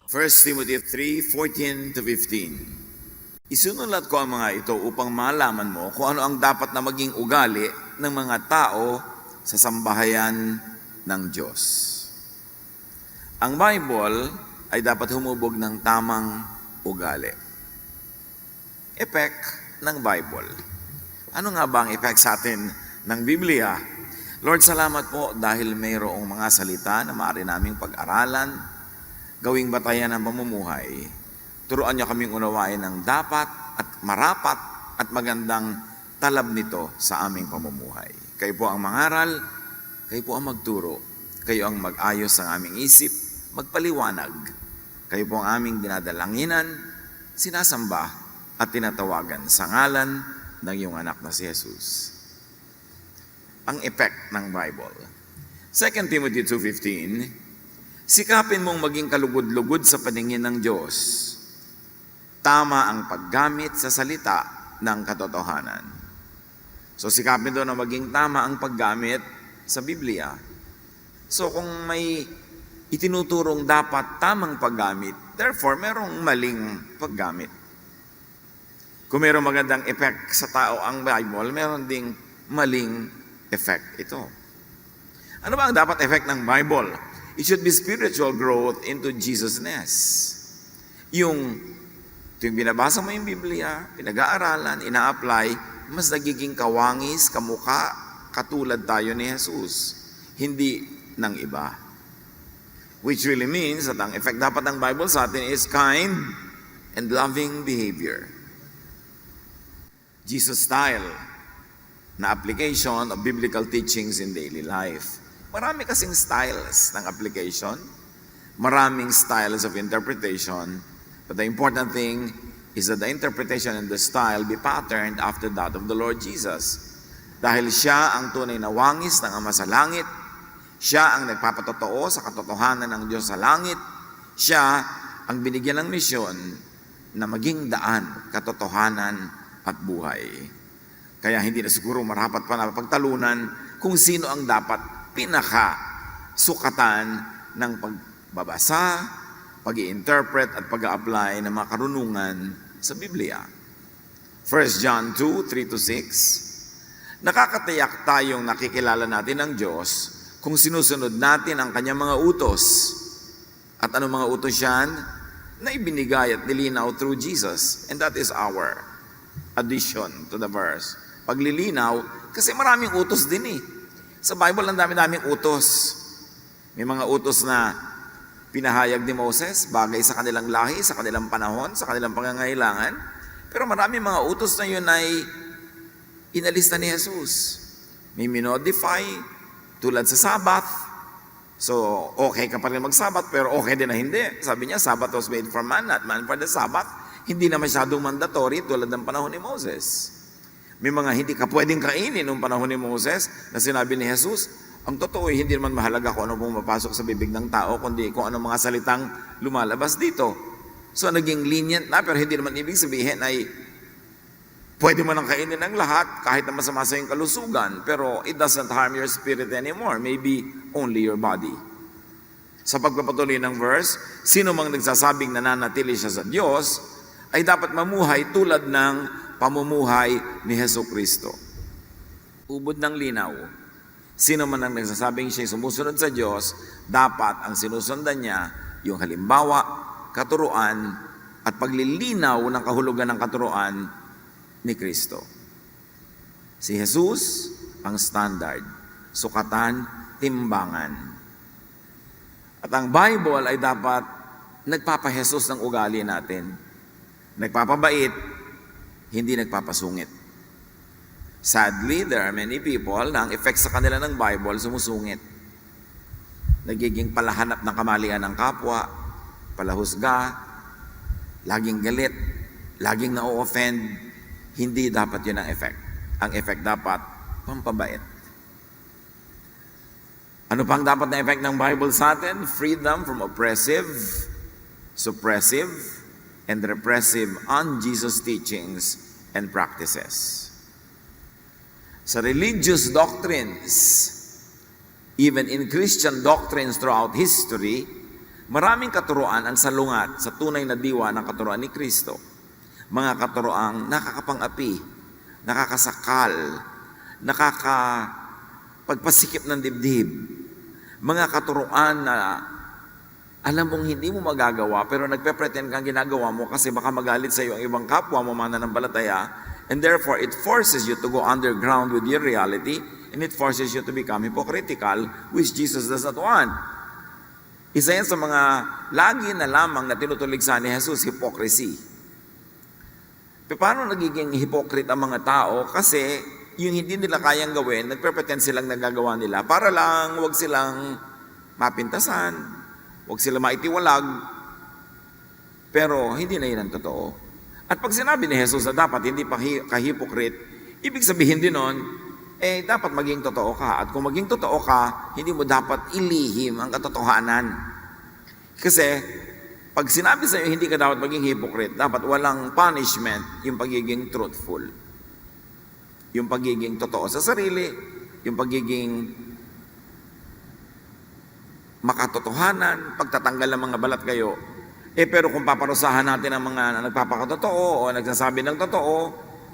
1 Timothy 3:14-15. Isinulat ko ang mga ito upang malaman mo kung ano ang dapat na maging ugali ng mga tao sa sambahayan ng Diyos. Ang Bible ay dapat humubog ng tamang ugali. Effect ng Bible. Ano nga ba ang effect sa atin ng Biblia? Lord, salamat po dahil mayroong mga salita na maaari naming pag-aralan, gawing batayan ng pamumuhay. Turuan niyo kaming unawain ng dapat at marapat at magandang talab nito sa aming pamumuhay. Kayo po ang mangaral, kayo po ang magturo, kayo ang mag-ayos ng aming isip, magpaliwanag. Kayo po ang aming dinadalanginan, sinasamba at tinatawagan sa ngalan ng iyong anak na si Jesus. Ang effect ng Bible. 2 Timothy 2:15, sikapin mong maging kalugod-lugod sa paningin ng Diyos. Tama ang paggamit sa salita ng katotohanan. So sikapin doon na maging tama ang paggamit sa Biblia. So kung may itinuturong dapat tamang paggamit, therefore merong maling paggamit. Kung merong magandang effect sa tao ang Bible, meron ding maling effect ito. Ano ba ang dapat effect ng Bible? It should be spiritual growth into Jesusness. Yung binabasa mo yung Biblia, pinag-aaralan, ina-apply, mas nagiging kawangis, kamukha, katulad tayo ni Jesus. Hindi ng iba. Which really means that ang effect dapat ng Bible sa atin is kind and loving behavior. Jesus style na application of biblical teachings in daily life. Marami kasing styles ng application, maraming styles of interpretation, but the important thing is that the interpretation and the style be patterned after that of the Lord Jesus. Dahil siya ang tunay na wangis ng Ama sa langit, siya ang nagpapatotoo sa katotohanan ng Diyos sa langit, siya ang binigyan ng misyon na maging daan, katotohanan at buhay. Kaya hindi na siguro marapat pa na pagtalunan kung sino ang dapat pinaka-sukatan ng pagbabasa, pag-i-interpret at pag-a-apply ng mga karunungan sa Biblia. 1 John 2:3-6, nakakatiyak tayong nakikilala natin ang Diyos kung sinusunod natin ang kanyang mga utos. At anong mga utos yan? Na ibinigay at nilinaw through Jesus. And that is our addition to the verse. Paglilinaw, kasi maraming utos din eh. Sa Bible, ang dami-daming utos. May mga utos na pinahayag ni Moses, bagay sa kanilang lahi, sa kanilang panahon, sa kanilang pangangailangan. Pero marami mga utos na yun ay inalis na ni Jesus. May minodify, tulad sa Sabbath. So, okay ka pa rin mag-Sabbath, pero okay din na hindi. Sabi niya, Sabbath was made for man, not man for the Sabbath. Hindi na masyadong mandatory tulad ng panahon ni Moses. May mga hindi ka pwedeng kainin noong panahon ni Moses na sinabi ni Jesus, ang totoo ay hindi naman mahalaga kung ano pumapasok sa bibig ng tao, kundi kung ano mga salitang lumalabas dito. So naging lenient na, pero hindi naman ibig sabihin ay pwede mo nang kainin ng lahat kahit na masama sa iyong kalusugan, pero it doesn't harm your spirit anymore, maybe only your body. Sa pagpapatuloy ng verse, sino mang nagsasabing nananatili siya sa Diyos ay dapat mamuhay tulad ng pamumuhay ni Jesucristo. Ubod ng linaw. Sino man ang nagsasabing siya sumusunod sa Diyos, dapat ang sinusundan niya yung halimbawa, katuruan, at paglilinaw ng kahulugan ng katuruan ni Kristo. Si Jesus ang standard, sukatan, timbangan. At ang Bible ay dapat nagpapahesus ng ugali natin. Nagpapabait, hindi nagpapasungit. Sadly, there are many people na ang effect sa kanila ng Bible sumusungit. Nagiging palahanap ng kamalian ng kapwa, palahusga, laging galit, laging na-offend. Hindi dapat yun ang effect. Ang effect dapat pampabait. Ano pang dapat na effect ng Bible sa atin? Freedom from oppressive, suppressive, and repressive un-Jesus teachings and practices. Sa religious doctrines, even in Christian doctrines throughout history, Maraming katuruan ang salungat sa tunay na diwa ng katuruan ni Kristo. Mga katuroang nakakapang-api, nakakasakal, nakakapagpasikip ng dibdib. Mga katuruan na alam mong hindi mo magagawa pero nagpe-pretend kang ginagawa mo kasi baka magalit sa iyo ang ibang kapwa mo mananampalataya, and therefore it forces you to go underground with your reality, and it forces you to become hypocritical, which Jesus does not want. Isa yan sa mga lagi na lamang na tinutuligsa ni Jesus, hypocrisy. Paano nagiging hypocrite ang mga tao? Kasi yung hindi nila kayang gawin, nagpe-pretend silang nagagawa nila para lang wag silang mapintasan, wag sila maitiwalag, pero hindi na yun ang totoo. At pag sinabi ni Jesus na dapat hindi pa ka-hypocrite, ibig sabihin din nun, dapat maging totoo ka. At kung maging totoo ka, hindi mo dapat ilihim ang katotohanan. Kasi, pag sinabi sa iyo hindi ka dapat maging hypocrite, dapat walang punishment yung pagiging truthful. Yung pagiging totoo sa sarili, yung pagiging makatotohanan, pagtatanggal ng mga balat kayo. Pero kung paparusahan natin ang mga nagpapakatotoo o nagsasabi ng totoo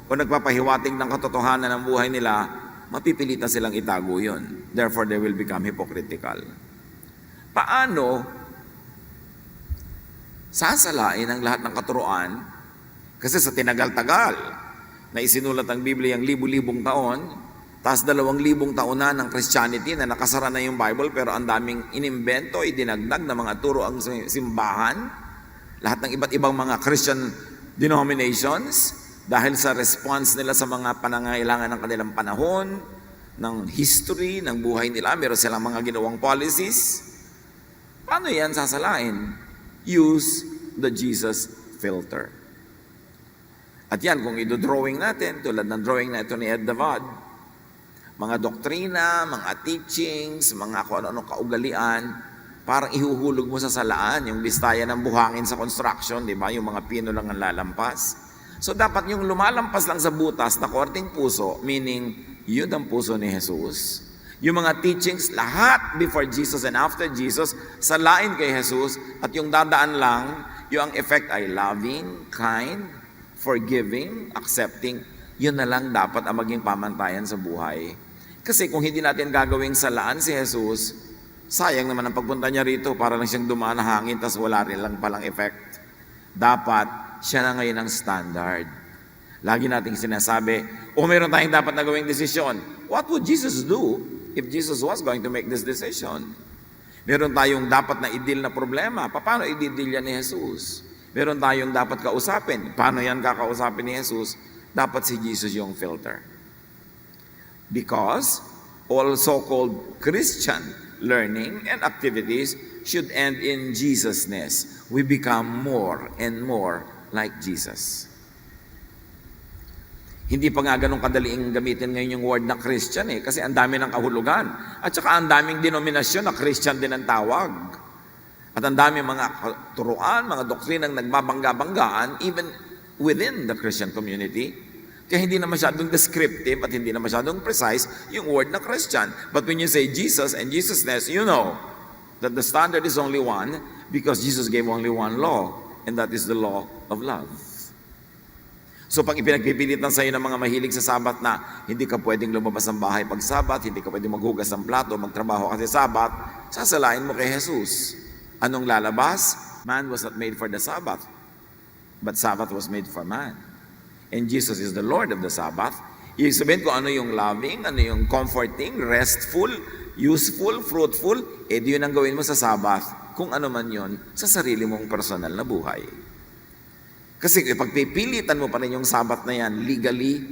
o nagpapahiwatig ng katotohanan ng buhay nila, mapipilitan silang itago yun. Therefore, they will become hypocritical. Paano sasalain ang lahat ng katuruan? Kasi sa tinagal-tagal na isinulat ang Biblia ang libu-libong taon, tapos 2,000 taon na ng Christianity na nakasara na yung Bible, pero ang daming inimbento, idinagdag na mga turo ang simbahan, lahat ng iba't ibang mga Christian denominations, dahil sa response nila sa mga panangailangan ng kanilang panahon, ng history, ng buhay nila, meron silang mga ginawang policies. Paano yan sasalain? Use the Jesus filter. At yan, kung idodrawing natin, tulad ng drawing na ito ni Ed Davad, mga doktrina, mga teachings, mga kung ano-ano kaugalian, parang ihuhulog mo sa salaan, yung bistaya ng buhangin sa construction, di ba? Yung mga pino lang ang lalampas. So dapat yung lumalampas lang sa butas na korting puso, meaning yun ang puso ni Jesus. Yung mga teachings, lahat before Jesus and after Jesus, salain kay Jesus, at yung dadaan lang, yung effect ay loving, kind, forgiving, accepting, yun na lang dapat ang maging pamantayan sa buhay. Kasi kung hindi natin gagawing salaan si Jesus, sayang naman ang pagpunta niya rito para lang siyang dumaan na hangin tas wala rin lang palang effect. Dapat siya na ngayon ang standard. Lagi nating sinasabi, meron tayong dapat na gawing desisyon. What would Jesus do if Jesus was going to make this decision? Meron tayong dapat na i-deal na problema. Paano i-deal yan ni Jesus? Meron tayong dapat kausapin. Paano yan kakausapin ni Jesus? Dapat si Jesus yung filter. Because all so-called Christian learning and activities should end in Jesus-ness. We become more and more like Jesus. Hindi pa nga ganun kadaliing gamitin ngayon yung word na Christian kasi ang dami ng kahulugan. At saka ang daming denominasyon na Christian din ang tawag. At ang daming mga turuan, mga doktrinang nagbabangga-banggaan even within the Christian community. Kaya hindi na masyadong descriptive at hindi na masyadong precise yung word na Christian. But when you say Jesus and Jesusness, you know that the standard is only one because Jesus gave only one law, and that is the law of love. So pag ipinagpipilitan sa iyo ng mga mahilig sa Sabat na hindi ka pwedeng lumabas ng bahay pag Sabat, hindi ka pwedeng maghugas ng plato, magtrabaho kasi Sabat, sasalain mo kay Jesus. Anong lalabas? Man was not made for the Sabbath, but Sabbath was made for man. And Jesus is the Lord of the Sabbath. Ibig sabihin ko ano yung loving, ano yung comforting, restful, useful, fruitful, yun ang gawin mo sa Sabbath, kung ano man yun, sa sarili mong personal na buhay. Kasi pagpipilitan mo pa rin yung Sabbath na yan, legally,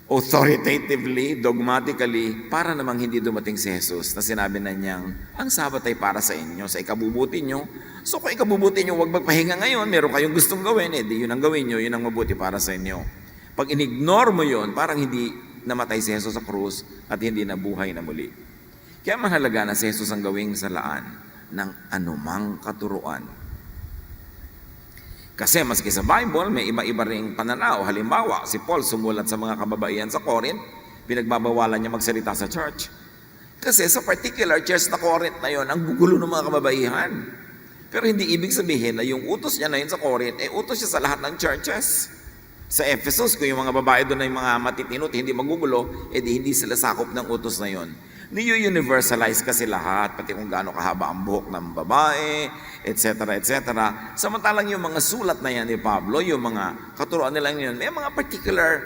authoritatively, dogmatically, para namang hindi dumating si Jesus na sinabi na niyang, ang Sabbath ay para sa inyo, sa ikabubuti nyo. So kung ikabubuti nyo, huwag magpahinga ngayon, meron kayong gustong gawin, di yun ang gawin nyo, yun ang mabuti para sa inyo. Pag inignore mo yun, parang hindi namatay si Jesus sa krus at hindi nabuhay na muli. Kaya mahalaga na si Jesus ang gawing salaan ng anumang katuruan. Kasi maski sa Bible, may iba-iba ring pananaw. Halimbawa, si Paul sumulat sa mga kababaihan sa Corinth, pinagbabawalan niya magsalita sa church. Kasi sa particular church na Corinth na yon, ang gugulo ng mga kababaihan. Pero hindi ibig sabihin na yung utos niya na yun sa Corinth, utos siya sa lahat ng churches. Sa Ephesus, kung yung mga babae doon ay mga matitinot, hindi magugulo, di hindi sila sakop ng utos na yon. Niyo-universalize kasi lahat, pati kung gaano kahaba ang buhok ng babae, etc., etc. Samantalang yung mga sulat na yan ni Pablo, yung mga katuruan nila yun, may mga particular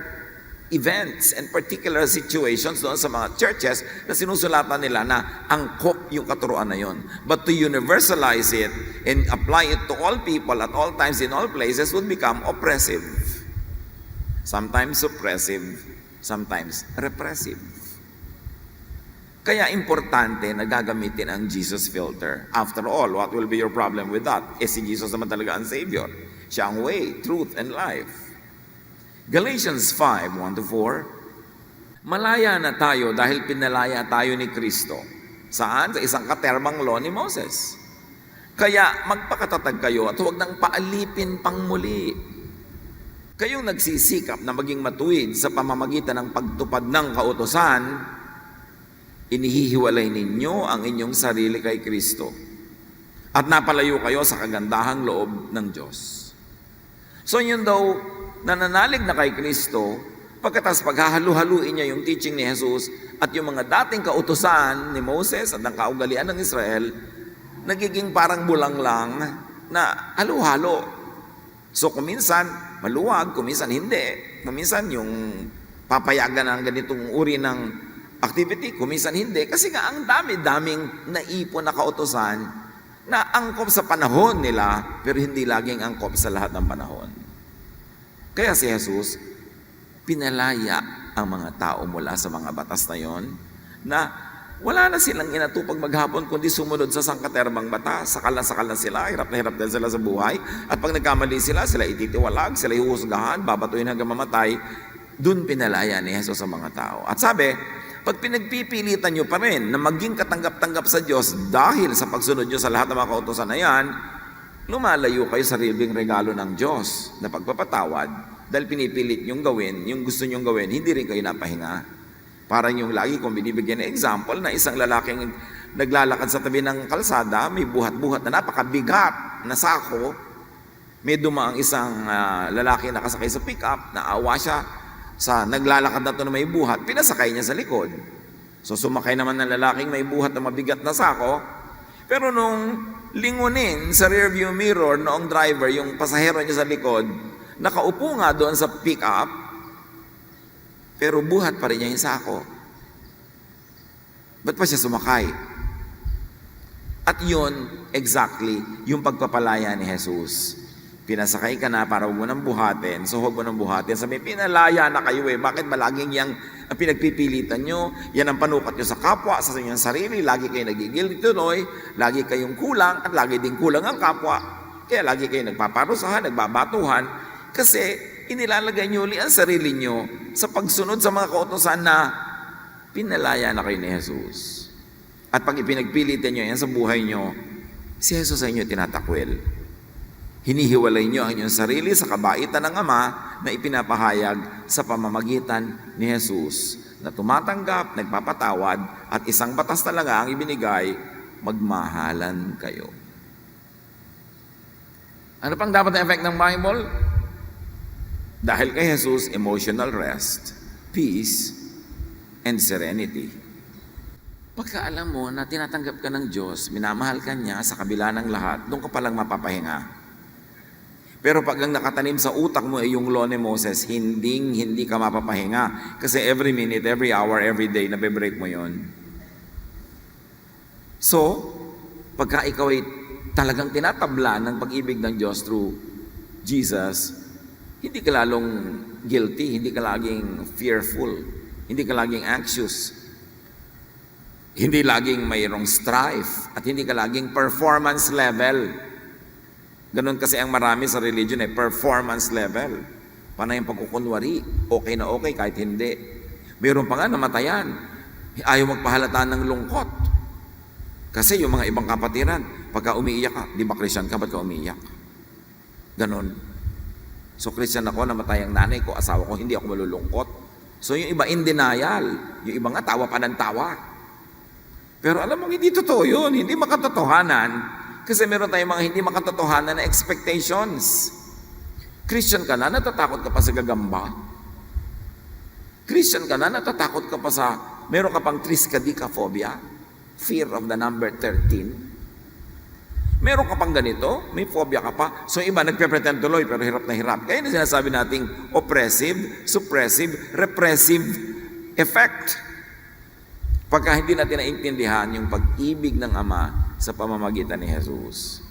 events and particular situations doon sa mga churches na sinusulatan nila na angkop yung katuruan na yon. But to universalize it and apply it to all people at all times in all places would become oppressive. Sometimes suppressive, sometimes repressive. Kaya importante na gagamitin ang Jesus filter. After all, what will be your problem with that? Si Jesus naman talaga ang Savior. Siya ang way, truth, and life. Galatians 5:1-4, malaya na tayo dahil pinalaya tayo ni Kristo. Saan? Sa isang katermang law ni Moses. Kaya magpakatatag kayo at huwag nang paalipin pang muli. Kayong nagsisikap na maging matuwid sa pamamagitan ng pagtupad ng kautusan, inihihiwalay ninyo ang inyong sarili kay Kristo at napalayo kayo sa kagandahang loob ng Diyos. So yun daw, nananalig na kay Kristo, pagkatas paghahalu-haluin niya yung teaching ni Jesus at yung mga dating kautusan ni Moses at ng kaugalian ng Israel, nagiging parang bulang lang na halo-halo. So kuminsan maluwag, kuminsan hindi. Kuminsan yung papayagan ng ganitong uri ng activity, kuminsan hindi. Kasi nga ang dami-daming naipon na kautusan na angkop sa panahon nila, pero hindi laging angkop sa lahat ng panahon. Kaya si Jesus, pinalaya ang mga tao mula sa mga batas na yon, na wala na silang inatupag maghapon kundi sumunod sa sangkaterbang batas. Sakal na sila, hirap na hirap din sila sa buhay. At pag nagkamali sila ititiwalag, sila ihuhusgahan, babatuin hanggang mamatay. Doon pinalaya ni Jesus sa mga tao. At sabi, pag pinagpipilitan nyo pa rin na maging katanggap-tanggap sa Diyos dahil sa pagsunod nyo sa lahat ng mga kautusan na yan, lumalayo kayo sa sariling regalo ng Diyos na pagpapatawad dahil pinipilit nyong gawin, yung gusto nyong gawin, hindi rin kayo napahinga. Parang yung lagi kong binibigyan na example na isang lalaking naglalakad sa tabi ng kalsada, may buhat-buhat na napakabigat na sako, may dumaang isang lalaki nakasakay sa pick-up, naawa siya sa naglalakad na ito na may buhat, pinasakay niya sa likod. So sumakay naman ng lalaking may buhat na mabigat na sako, pero nung lingunin sa rearview mirror noong driver, yung pasahero niya sa likod, nakaupo nga doon sa pick-up, pero buhat pa rin niya yung sako. Ba't pa siya sumakay? At yun, exactly, yung pagpapalaya ni Jesus. Pinasakay ka na para huwag mo nang buhatin, so huwag mo nang buhatin. Sabi, pinalaya na kayo Bakit malaging yang ang pinagpipilitan nyo? Yan ang panukat nyo sa kapwa, sa inyong sarili. Lagi kayo nagigil tuloy, lagi kayong kulang, at lagi din kulang ang kapwa. Kaya lagi kayo nagpaparusahan, nagbabatuhan, kasi inilalagay nyo ulit ang sarili nyo sa pagsunod sa mga kautusan na pinalaya na kayo ni Jesus. At pag ipinagpilitan nyo yan sa buhay nyo, si Jesus sa inyo tinatakwil. Hinihiwalay nyo ang inyong sarili sa kabaitan ng Ama na ipinapahayag sa pamamagitan ni Jesus na tumatanggap, nagpapatawad, at isang batas talaga ang ibinigay, magmahalan kayo. Ano pang dapat na effect ng Bible? Dahil kay Jesus, emotional rest, peace, and serenity. Pagka alam mo na tinatanggap ka ng Diyos, minamahal ka niya sa kabila ng lahat, doon ka palang mapapahinga. Pero pag ang nakatanim sa utak mo ay yung law ni Moses, hindi ka mapapahinga. Kasi every minute, every hour, every day, nabe-break mo yon. So, pagka ikaw ay talagang tinatabla ng pag-ibig ng Diyos through Jesus, hindi ka lalong guilty, hindi ka laging fearful, hindi ka laging anxious, hindi laging mayroong strife, at hindi ka laging performance level. Ganon kasi ang marami sa religion performance level. Paano yung pagkukunwari? Okay na okay kahit hindi. Mayroon pa nga namatayan. Ayaw magpahalata ng lungkot. Kasi yung mga ibang kapatiran, pagka umiiyak ka, di ba Christian ka, ba't ka umiiyak? Ganon. So Christian ako, namatay ang nanay ko, asawa ko, hindi ako malulungkot. So yung iba in denial, yung iba nga tawa pa ng tawa. Pero alam mo, hindi totoo yun. Hindi makatotohanan. Kasi meron tayong mga hindi makatotohanan na expectations. Christian ka na, natatakot ka pa sa gagamba. Christian ka na, natatakot ka pa sa, meron ka pang triskaidekaphobia, fear of the number 13. Meron ka pang ganito, may phobia ka pa. So iba, nagpe-pretend tuloy, pero hirap na hirap. Kaya na sinasabi nating oppressive, suppressive, repressive effect. Pagka hindi natin naintindihan yung pag-ibig ng Ama sa pamamagitan ni Jesus.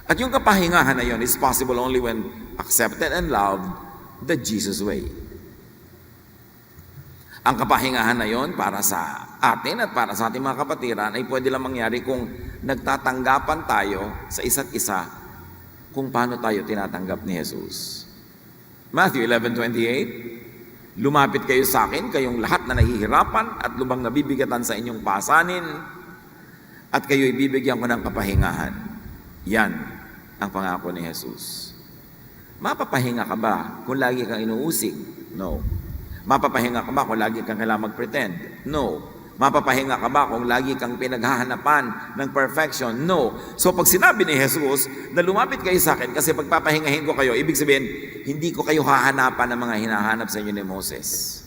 At yung kapahingahan na yun is possible only when accepted and loved the Jesus way. Ang kapahingahan na yon para sa atin at para sa ating mga kapatiran ay pwede lang mangyari kung nagtatanggapan tayo sa isa't isa kung paano tayo tinatanggap ni Jesus. Matthew 11:28, lumapit kayo sa akin, kayong lahat na nahihirapan at lubang nabibigatan sa inyong pasanin, at kayo ibibigyan ko ng kapahingahan. Yan ang pangako ni Jesus. Mapapahinga ka ba kung lagi kang inuusig? No. Mapapahinga ka ba kung lagi kang kailangang mag-pretend? No. Mapapahinga ka ba kung lagi kang pinaghahanapan ng perfection? No. So pag sinabi ni Jesus na lumapit kayo sa akin kasi pagpapahingahin ko kayo, ibig sabihin, hindi ko kayo hahanapan ng mga hinahanap sa inyo ni Moses.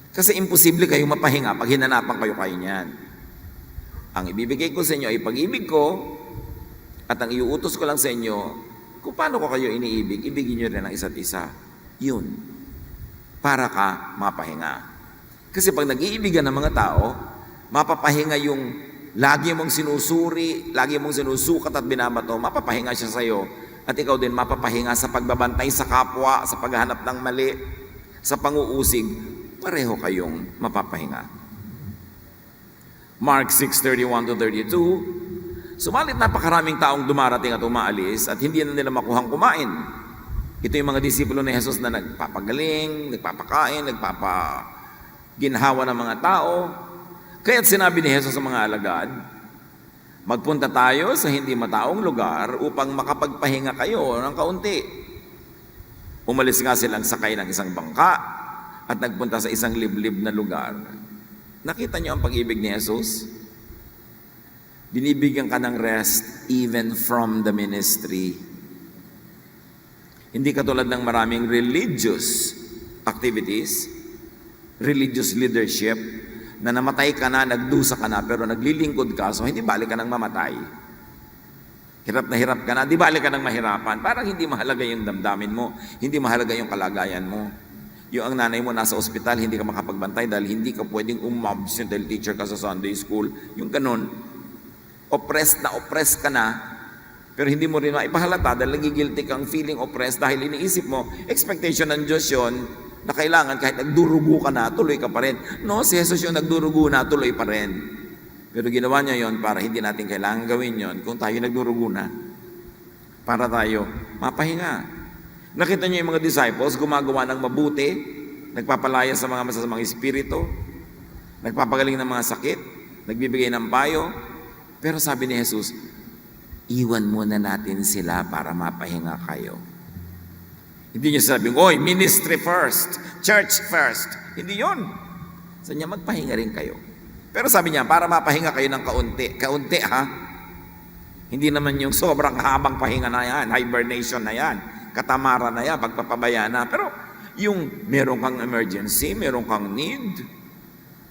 Kasi imposible kayong mapahinga pag hinanapan kayo niyan. Ang ibibigay ko sa inyo ay pag-ibig ko, at ang iuutos ko lang sa inyo, kung paano ko kayo iniibig, ibigin nyo rin ang isa't isa. Yun. Para ka mapahinga. Kasi pag nag-iibigan ng mga tao, mapapahinga yung lagi mong sinusuri, lagi mong sinusukat at binabato, mapapahinga siya sa iyo. At ikaw din mapapahinga sa pagbabantay sa kapwa, sa paghahanap ng mali, sa panguusig, pareho kayong mapapahinga. Mark 6:31-32, sumalit napakaraming taong dumarating at umaalis at hindi na nila makuhang kumain. Ito yung mga disipulo ni Jesus na nagpapagaling, nagpapakain, nagpapaginhawa ng mga tao. Kaya't sinabi ni Jesus sa mga alagad, magpunta tayo sa hindi mataong lugar upang makapagpahinga kayo ng kaunti. Umalis nga silang sakay ng isang bangka at nagpunta sa isang liblib na lugar. Nakita niyo ang pag-ibig ni Jesus? Binibigyan ka ng rest even from the ministry. Hindi katulad ng maraming religious activities, religious leadership, na namatay ka na, nagdusa ka na, pero naglilingkod ka, so hindi balik ka ng mamatay. Hirap na hirap ka na, di balik ka ng mahirapan. Parang hindi mahalaga yung damdamin mo, hindi mahalaga yung kalagayan mo. Yung ang nanay mo nasa ospital, hindi ka makapagbantay dahil hindi ka pwedeng umabsent dahil teacher ka sa Sunday school. Yung ganun, oppressed ka na, pero hindi mo rin maipahalata dahil nagigilty kang feeling oppressed dahil iniisip mo, expectation ng Diyos yun, na kailangan kahit nagdurugo ka na, tuloy ka pa rin. No, si Jesus yung nagdurugo na, tuloy pa rin. Pero ginawa niya yon para hindi natin kailangan gawin yon kung tayo nagdurugo na. Para tayo mapahinga. Nakita niyo yung mga disciples, gumagawa ng mabuti, nagpapalaya sa mga masasamang espiritu, nagpapagaling ng mga sakit, nagbibigay ng payo. Pero sabi ni Jesus, iwan muna natin sila para mapahinga kayo. Hindi niya sabing, oy, ministry first, church first. Hindi yon. Sa niya, magpahinga rin kayo. Pero sabi niya, para mapahinga kayo ng kaunti. Kaunti, ha? Hindi naman yung sobrang habang pahinga na yan, hibernation na yan, katamaran na yan, pagpapabaya na. Pero yung meron kang emergency, meron kang need,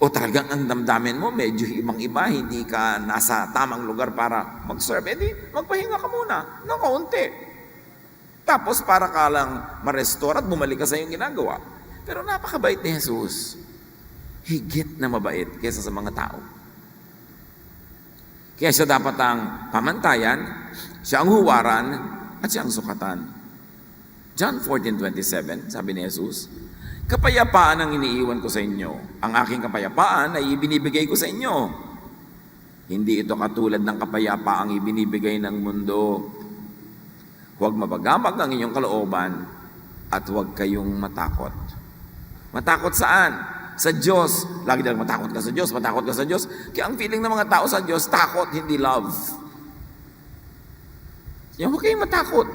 o talagang ang damdamin mo, medyo ibang-iba, hindi ka nasa tamang lugar para mag-serve, edi magpahinga ka muna ng kaunti. Tapos para ka lang ma-restore at bumalik ka sa iyong ginagawa. Pero napakabait ni Jesus. Higit na mabait kaysa sa mga tao. Kaya siya dapat ang pamantayan, siya ang huwaran, at siya ang sukatan. John 14:27, sabi ni Jesus, kapayapaan ang iniiwan ko sa inyo. Ang aking kapayapaan ay ibinibigay ko sa inyo. Hindi ito katulad ng kapayapaang ibinibigay ng mundo. Huwag mabagamag ang inyong kalooban at huwag kayong matakot. Matakot saan? Sa Diyos. Lagi dalang matakot ka sa Diyos, matakot ka sa Diyos. Kaya ang feeling ng mga tao sa Diyos, takot, hindi love. Huwag kayong matakot.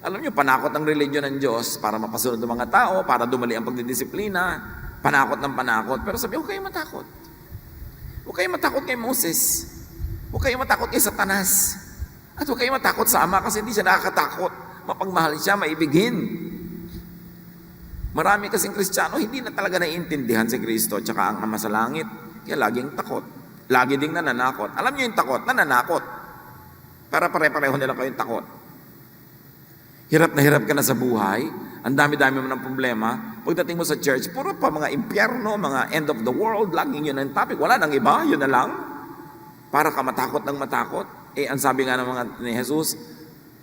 Alam niyo, panakot ang religion ng Diyos para mapasunod ng mga tao, para dumali ang pagdidisiplina, panakot ng panakot. Pero sabi, huwag kayong matakot. Huwag kayong matakot kay Moses. Huwag kayong matakot kay Satanas. At huwag kayong matakot sa Ama kasi hindi siya nakakatakot. Mapagmahal siya, maibigin. Marami kasing Kristiyano, hindi na talaga naiintindihan si Kristo at saka ang Ama sa langit. Kaya laging takot. Lagi ding nananakot. Alam niyo yung takot, nananakot. Para pare-pareho nila kayong takot. Hirap na hirap ka na sa buhay. Ang dami-dami mo ng problema. Pagdating mo sa church, puro pa mga impyerno, mga end of the world, laging yun ang topic. Wala nang iba, yun na lang. Para ka matakot ng matakot. Ang sabi nga ng mga ni Jesus,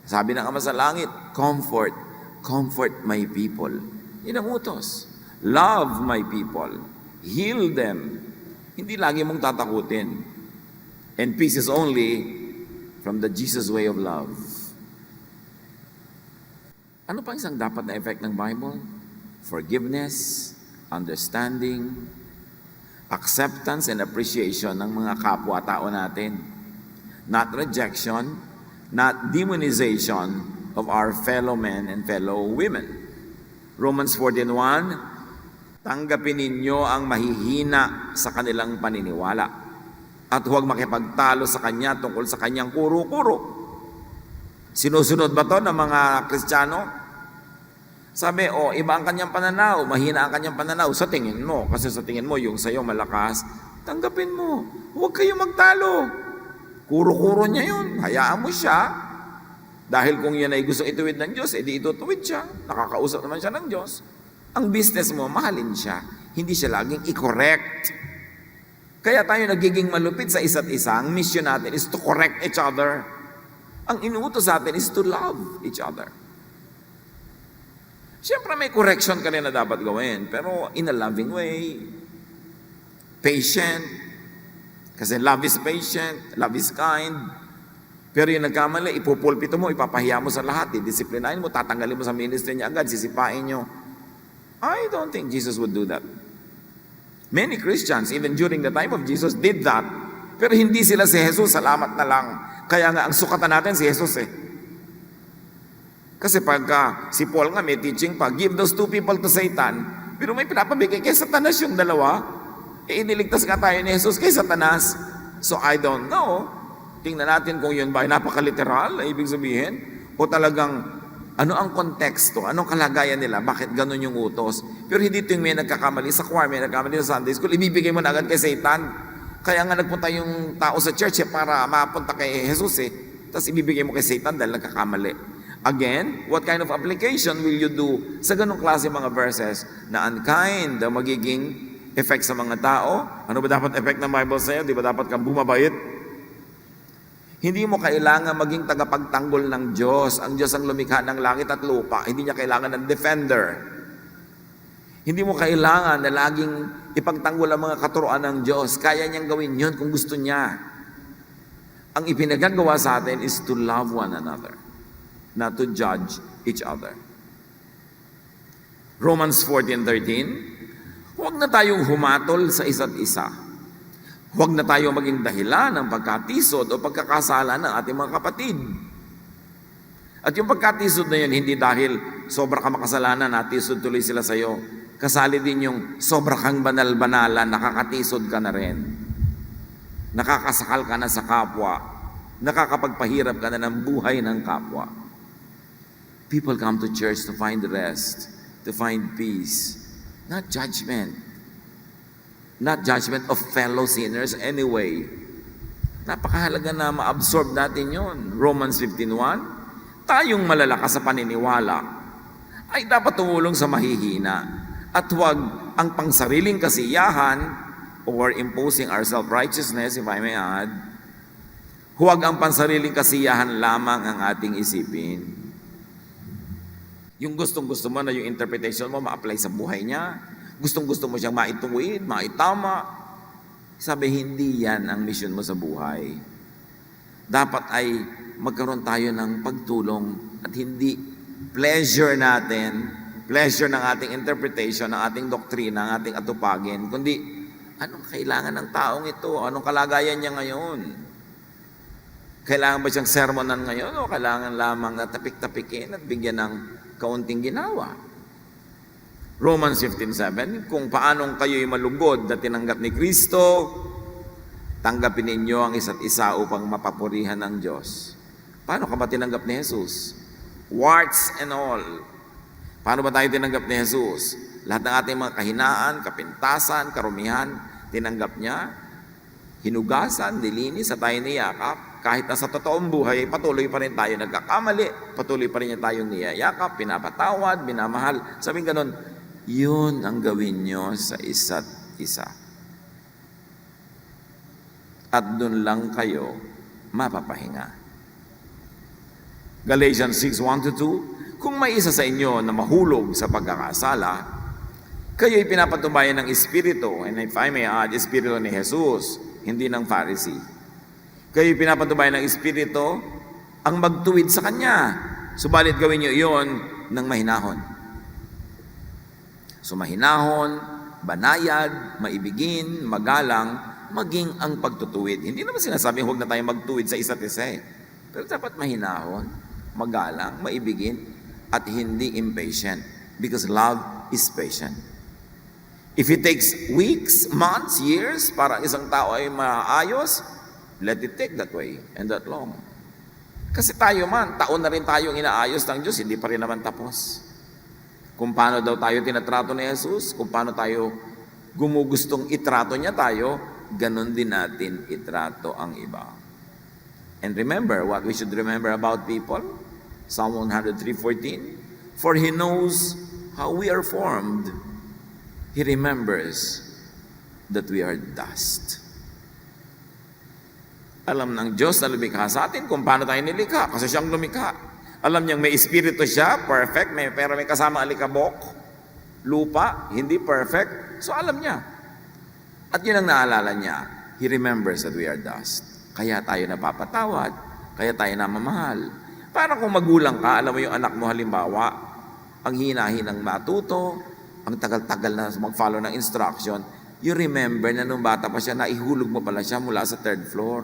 sabi ng Ama sa langit, comfort my people. Yun ang utos. Love my people. Heal them. Hindi lagi mong tatakutin. And peace is only from the Jesus way of love. Ano pa isang dapat na effect ng Bible? Forgiveness, understanding, acceptance and appreciation ng mga kapwa-tao natin. Not rejection, not demonization of our fellow men and fellow women. Romans 14:1, tanggapin ninyo ang mahihina sa kanilang paniniwala at huwag makipagtalo sa kanya tungkol sa kanyang kuro-kuro. Sinusunod ba to ng mga Kristiyano? Sabi, iba ang kanyang pananaw, mahina ang kanyang pananaw sa tingin mo. Kasi sa tingin mo, yung sa'yo malakas, tanggapin mo. Huwag kayong magtalo. Kuro-kuro niya yun. Hayaan mo siya. Dahil kung yan ay gusto ituwid ng Diyos, edi itutuwid siya. Nakakausap naman siya ng Diyos. Ang business mo, mahalin siya. Hindi siya laging i-correct. Kaya tayo nagiging malupit sa isa't isa. Ang mission natin is to correct each other. Ang inuutos sa atin is to love each other. Siyempre may correction ka rin na dapat gawin, pero in a loving way. Patient. Kasi love is patient, love is kind. Pero yung nagkamali, ipupulpito mo, ipapahiya mo sa lahat, disiplinahin mo, tatanggalin mo sa ministry niya agad, sisipain nyo. I don't think Jesus would do that. Many Christians, even during the time of Jesus, did that. Pero hindi sila si Jesus, salamat na lang. Kaya nga, ang sukatan natin si Jesus eh. Kasi pagka si Paul nga may teaching pa, give those two people to Satan, pero may pinapabigay kay Satanas yung dalawa, iniligtas nga tayo ni Jesus kay Satanas. So I don't know. Tingnan natin kung yun ba ay napakaliteral, ibig sabihin, o talagang ano ang konteksto, anong kalagayan nila, bakit ganun yung utos. Pero hindi ito yung may nagkakamali sa choir, may nagkakamali sa Sunday school, ibibigay mo na agad kay Satan. Kaya nga nagpunta yung tao sa church para mapunta kay Jesus tapos ibibigay mo kay Satan dahil nagkakamali. Again, what kind of application will you do sa ganong klase mga verses na unkind ang magiging effect sa mga tao? Ano ba dapat effect ng Bible sa'yo? Di ba dapat kang bumabait? Hindi mo kailangan maging tagapagtanggol ng Diyos. Ang Diyos ang lumikha ng langit at lupa. Hindi niya kailangan ng defender. Hindi mo kailangan na laging ipagtanggol ang mga katuroan ng Diyos. Kaya niyang gawin yun kung gusto niya. Ang ipinagagawa sa atin is to love one another, not to judge each other. Romans 14:13, huwag na tayong humatol sa isa't isa. Huwag na tayong maging dahilan ng pagkatisod o pagkakasala ng ating mga kapatid. At yung pagkatisod na yun, hindi dahil sobra ka makasalanan, natisod tuloy sila sa iyo. Kasali din yung sobra kang banal-banalan, nakakatisod ka na rin. Nakakasakal ka na sa kapwa. Nakakapagpahirap ka na ng buhay ng kapwa. People come to church to find rest, to find peace, not judgment. Not judgment of fellow sinners anyway. Napakahalaga na ma-absorb natin yun. Romans 15:1, tayong malalakas sa paniniwala ay dapat tumulong sa mahihina at huwag ang pangsariling kasiyahan or imposing our self-righteousness, if I may add, huwag ang pansariling kasiyahan lamang ang ating isipin. Yung gustong-gusto mo na yung interpretation mo ma-apply sa buhay niya, gustong-gusto mo siyang maituwid, maitama. Sabi, hindi yan ang mission mo sa buhay. Dapat ay magkaroon tayo ng pagtulong at hindi pleasure natin, pleasure ng ating interpretation, ng ating doktrina, ng ating atupagin, kundi anong kailangan ng taong ito? Anong kalagayan niya ngayon? Kailangan ba siyang sermonan ngayon o kailangan lamang na tapik-tapikin at bigyan ng kaunting ginawa? Romans 15:7, kung paanong kayo'y malugod na tinanggap ni Kristo, Tanggapin ninyo ang isa't isa upang mapapurihan ng Diyos. Paano ka ba tinanggap ni Jesus? Warts and all. Paano ba tayo tinanggap ni Jesus? Lahat ng ating mga kahinaan, kapintasan, karumihan, tinanggap niya. Hinugasan, nilinis, at tayo niyakap. Kahit na sa totoong buhay, patuloy pa rin tayo nagkakamali, patuloy pa rin niya tayong niyayakap, pinapatawad, minamahal. Sabing ganun, yun ang gawin nyo sa isa't isa. At doon lang kayo mapapahinga. Galatians 6:1-2, kung may isa sa inyo na mahulog sa pagkakasala, kayo'y pinapatubayan ng Espiritu, and if I may add, Espiritu ni Jesus, hindi ng Pharisee. Kayo'y pinapatubayan ng Espiritu ang magtuwid sa Kanya. Subalit gawin niyo iyon ng mahinahon. So mahinahon, banayad, maibigin, magalang, maging ang pagtutuwid. Hindi naman sinasabing huwag na tayo magtuwid sa isa't isa eh. Pero dapat mahinahon, magalang, maibigin, at hindi impatient. Because love is patient. If it takes weeks, months, years, para isang tao ay maayos, let it take that way and that long. Kasi tayo man, taon na rin tayong inaayos ng Diyos, hindi pa rin naman tapos. Kung paano daw tayo tinatrato ni Jesus, kung paano tayo gumugustong itrato niya tayo, ganon din natin itrato ang iba. And remember what we should remember about people? Psalm 103:14. For He knows how we are formed. He remembers that we are dust. Alam ng Diyos na lumikha sa atin kung paano tayo nilikha kasi siyang lumikha. Alam niyang may espiritu siya, perfect, pero may kasama alikabok, lupa, hindi perfect. So alam niya. At yun ang naalala niya. He remembers that we are dust. Kaya tayo napapatawad. Kaya tayo namamahal. Parang kung magulang ka, alam mo yung anak mo halimbawa, ang hinahinang matuto, ang tagal-tagal na mag-follow ng instruction, you remember na nung bata pa siya, naihulog mo pala siya mula sa 3rd floor.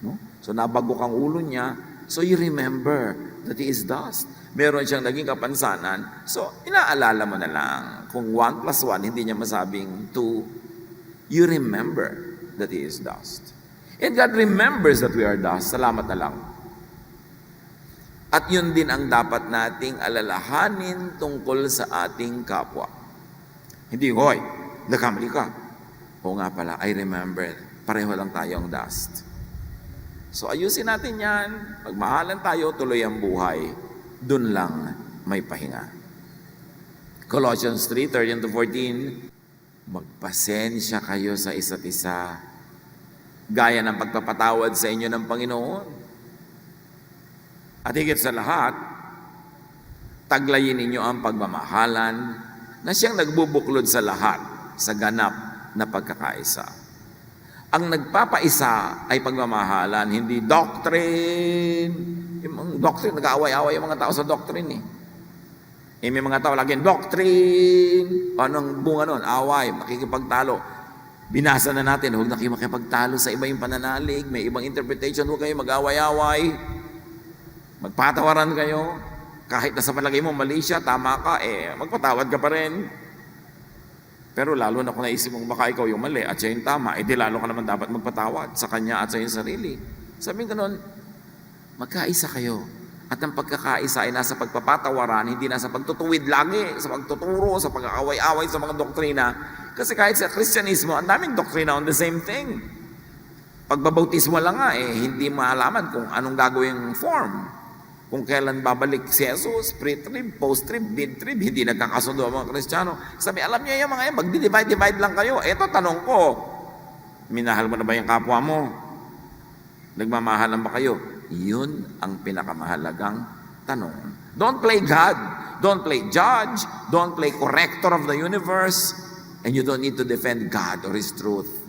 No? So nabagok ang ulo niya. So you remember that he is dust. Meron siyang naging kapansanan. So inaalala mo na lang. Kung 1 + 1, hindi niya masabing 2. You remember that He is dust. And God remembers that we are dust. Salamat na lang. At yun din ang dapat nating alalahanin tungkol sa ating kapwa. Hindi, hoy, nagkamali ka. O nga pala, I remember, pareho lang tayong dust. So ayusin natin yan. Pagmahalan tayo, tuloy ang buhay. Dun lang may pahinga. Colossians 3:13-14, magpasensya kayo sa isa't isa, gaya ng pagpapatawad sa inyo ng Panginoon. At higit sa lahat, taglayin ninyo ang pagmamahalan na siyang nagbubuklod sa lahat sa ganap na pagkakaisa. Ang nagpapaisa ay pagmamahalan, hindi doctrine. Yung doctrine, nag-aaway-aaway yung mga tao sa doctrine eh. May mga tao laging doctrine. Anong bunga nun? Away, makikipagtalo. Binasa na natin, huwag na kayo makipagtalo sa iba yung pananalig, may ibang interpretation, huwag kayo mag-away-away. Magpatawaran kayo. Kahit na sa palagay mo, mali siya, tama ka, magpatawad ka pa rin. Pero lalo na kung naisip mong baka ikaw yung mali at siya yung tama, di lalo ka naman dapat magpatawad sa kanya at sa iyong sarili. Sabihin ka nun, magkaisa kayo. At ang pagkakaisa ay nasa pagpapatawaran, hindi nasa pagtutuwid lagi, sa pagtuturo, sa pag-aaway-away sa mga doktrina. Kasi kahit sa Kristyanismo, ang daming doktrina on the same thing. Pagbabautismo lang nga, hindi malaman kung anong gagawing form. Kung kailan babalik si Jesus, pre-trib, post-trib, mid-trib, hindi nagkakasundo ang mga Kristiyano. Sabi, alam niyo yung mga yan, magdi-divide lang kayo. Eto, tanong ko, minahal mo na ba yung kapwa mo? Nagmamahalan ba kayo? Yun ang pinakamahalagang tanong. Don't play God. Don't play judge. Don't play corrector of the universe. And you don't need to defend God or His truth.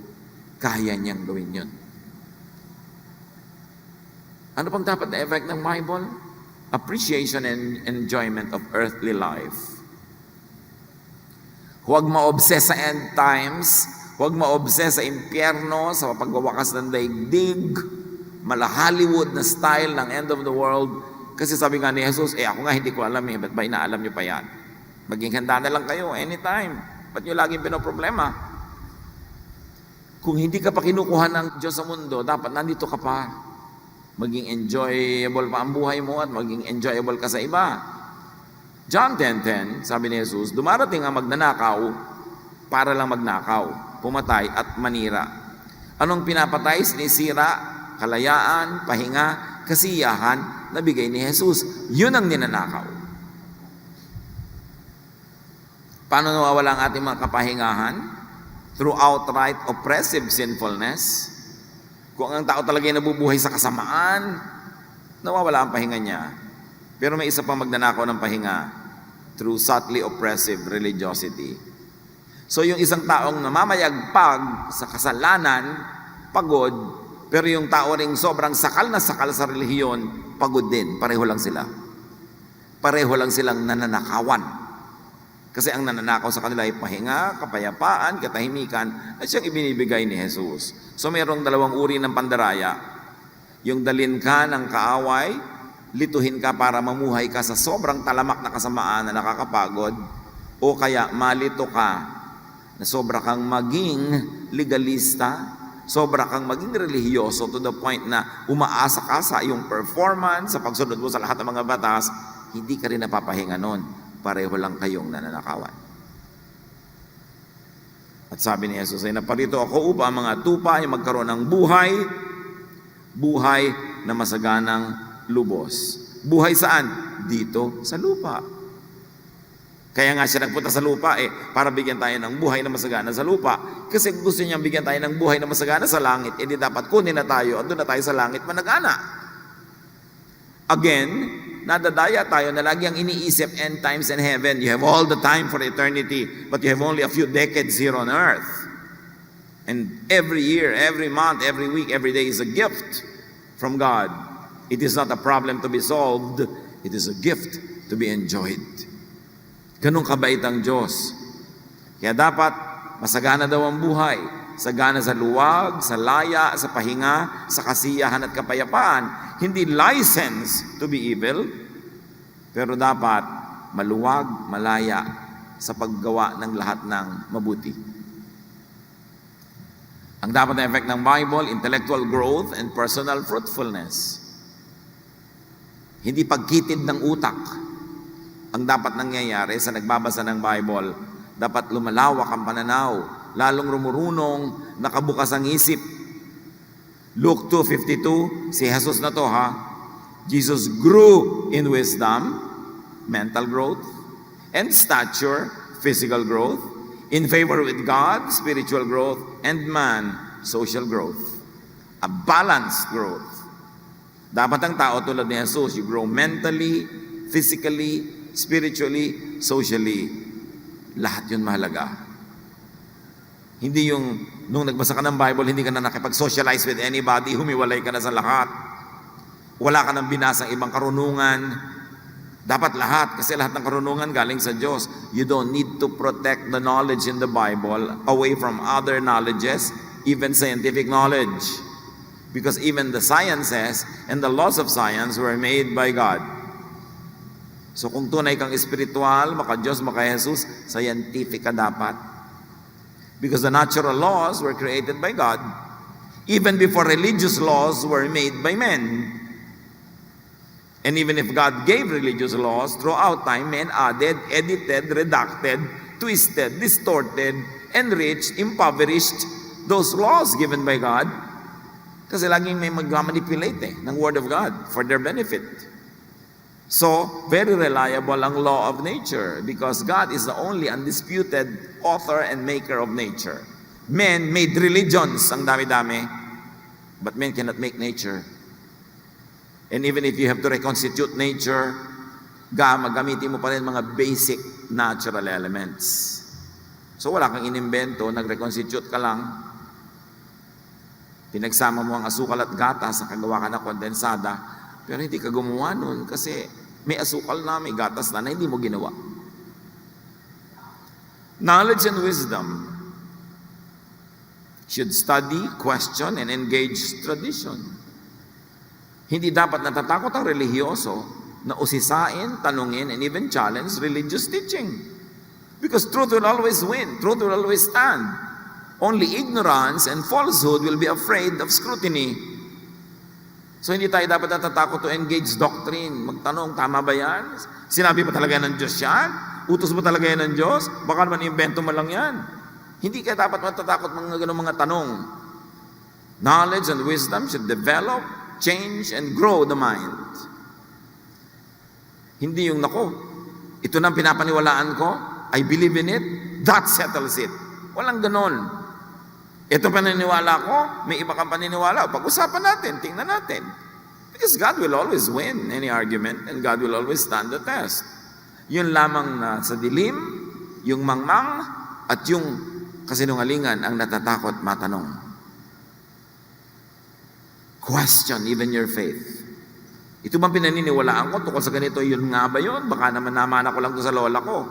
Kaya niyang gawin yun. Ano pang dapat na effect ng Bible? Appreciation and enjoyment of earthly life. Huwag ma-obsess sa end times. Huwag ma-obsess sa impyerno, sa pagwawakas ng daigdig, mala-Hollywood na style ng end of the world. Kasi sabi nga ni Jesus, ako nga hindi ko alam ba't ba inaalam nyo pa yan? Maging handa na lang kayo anytime. Ba't nyo laging pinoproblema? Kung hindi ka pa kinukuha ng Diyos sa mundo, dapat nandito ka pa. Maging enjoyable pa ang buhay mo at maging enjoyable ka sa iba. John 10:10, sabi ni Jesus, dumarating ang magnanakaw para lang magnakaw, pumatay at manira. Anong pinapatay? Sinisira, kalayaan, pahinga, kasiyahan na bigay ni Jesus. Yun ang ninanakaw. Paano nawawala ang ating mga kapahingahan? Through outright oppressive sinfulness. Kung ang tao talaga ay nabubuhay sa kasamaan, nawawala ang pahinga niya. Pero may isa pang magnanakaw ng pahinga through subtly oppressive religiosity. So yung isang taong namamayagpag sa kasalanan, pagod, pero yung tao ring sobrang sakal na sakal sa relihiyon, pagod din. Pareho lang sila. Pareho lang silang nananakawan. Kasi ang nananakaw sa kanila ay pahinga, kapayapaan, katahimikan at siyang ibinibigay ni Jesus. So mayroong dalawang uri ng pandaraya. Yung dalin ka ng kaaway, lituhin ka para mamuhay ka sa sobrang talamak na kasamaan na nakakapagod, o kaya malito ka na sobra kang maging legalista, sobra kang maging relihiyoso to the point na umaasa ka sa iyong performance, sa pagsunod mo sa lahat ng mga batas, hindi ka rin napapahinga nun. Pareho lang kayong nananakawan. At sabi ni Jesus ay naparito ako upang ang mga tupa ay magkaroon ng buhay na masaganang lubos. Buhay saan? Dito sa lupa. Kaya nga siya nagpunta sa lupa para bigyan tayo ng buhay na masagana sa lupa. Kasi gusto niyang bigyan tayo ng buhay na masagana sa langit, hindi dapat kunin na tayo at doon na tayo sa langit managana. Again, nadadaya tayo na lagi ang iniisip end times and heaven. You have all the time for eternity, but you have only a few decades here on earth. And every year, every month, every week, every day is a gift from God. It is not a problem to be solved. It is a gift to be enjoyed. Ganun kabait ang Diyos. Kaya dapat masagana daw ang buhay. Sagana sa luwag, sa laya, sa pahinga, sa kasiyahan at kapayapaan. Hindi license to be evil, pero dapat maluwag, malaya sa paggawa ng lahat ng mabuti. Ang dapat na effect ng Bible, intellectual growth and personal fruitfulness. Hindi pagkitid ng utak. Ang dapat nangyayari sa nagbabasa ng Bible, dapat lumalawak ang pananaw, lalong rumurunong, nakabukas ang isip. Luke 2:52, si Jesus na to Jesus grew in wisdom, mental growth, and stature, physical growth, in favor with God, spiritual growth, and man, social growth. A balanced growth. Dapat ang tao tulad ni Jesus, you grow mentally, physically, spiritually, socially. Lahat yun mahalaga. Hindi yung nung nagbasa ka ng Bible, hindi ka na nakipag-socialize with anybody, humiwalay ka na sa lahat. Wala ka nang binasang ibang karunungan. Dapat lahat, kasi lahat ng karunungan galing sa Diyos. You don't need to protect the knowledge in the Bible away from other knowledges, even scientific knowledge. Because even the sciences and the laws of science were made by God. So kung tunay kang espiritual, maka Diyos, maka Jesus, scientific ka dapat. Because the natural laws were created by God, even before religious laws were made by men. And even if God gave religious laws, throughout time, men added, edited, redacted, twisted, distorted, enriched, impoverished those laws given by God. Kasi laging may mag-manipulate ng Word of God for their benefit. So, very reliable ang law of nature because God is the only undisputed author and maker of nature. Men made religions, ang dami-dami, but men cannot make nature. And even if you have to reconstitute nature, gamitin mo pa rin mga basic natural elements. So wala kang inimbento, nag-reconstitute ka lang, pinagsama mo ang asukal at gatas sa kagawa ka na kondensada, pero hindi ka gumawa nun kasi may asukal na, may gatas na hindi mo ginawa. Knowledge and wisdom should study, question, and engage tradition. Hindi dapat natatakot ang relihiyoso na usisain, tanungin, and even challenge religious teaching. Because truth will always win. Truth will always stand. Only ignorance and falsehood will be afraid of scrutiny. So hindi tayo dapat natatakot to engage doctrine. Magtanong, tama ba yan? Sinabi ba talaga ng Diyos yan? Utos ba talaga yan ng Diyos? Baka naman invento mo lang yan. Hindi ka dapat matatakot mga ganong mga tanong. Knowledge and wisdom should develop, change, and grow the mind. Hindi yung, nako, ito na ang pinapaniwalaan ko, I believe in it, that settles it. Walang ganon. Ito paniniwala ko, may iba kang paniniwala. Pag-usapan natin, tingnan natin. Because God will always win any argument and God will always stand the test. Yun lamang na sa dilim, yung mangmang, at yung kasinungalingan ang natatakot matanong. Question even your faith. Ito bang pinaniniwalaan ko tungkol sa ganito? Yun nga ba yun? Baka naman namana ko lang to sa lola ko.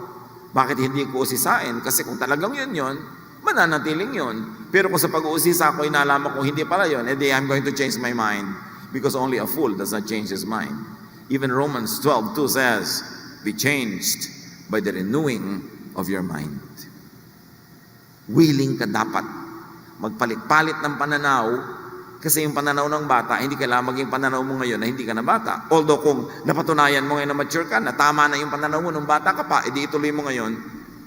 Bakit hindi ko usisain? Kasi kung talagang yun, mananatiling yun. Pero kung sa pag-uusisa ko, inalaman ko hindi pala yun, edi I'm going to change my mind. Because only a fool does not change his mind. Even Romans 12:2 says, be changed by the renewing of your mind. Willing ka dapat magpalit-palit ng pananaw, kasi yung pananaw ng bata, hindi kailangan maging pananaw mo ngayon na hindi ka na bata. Although kung napatunayan mo ngayon na mature ka, na tama na yung pananaw mo nung bata ka pa, edi ituloy mo ngayon.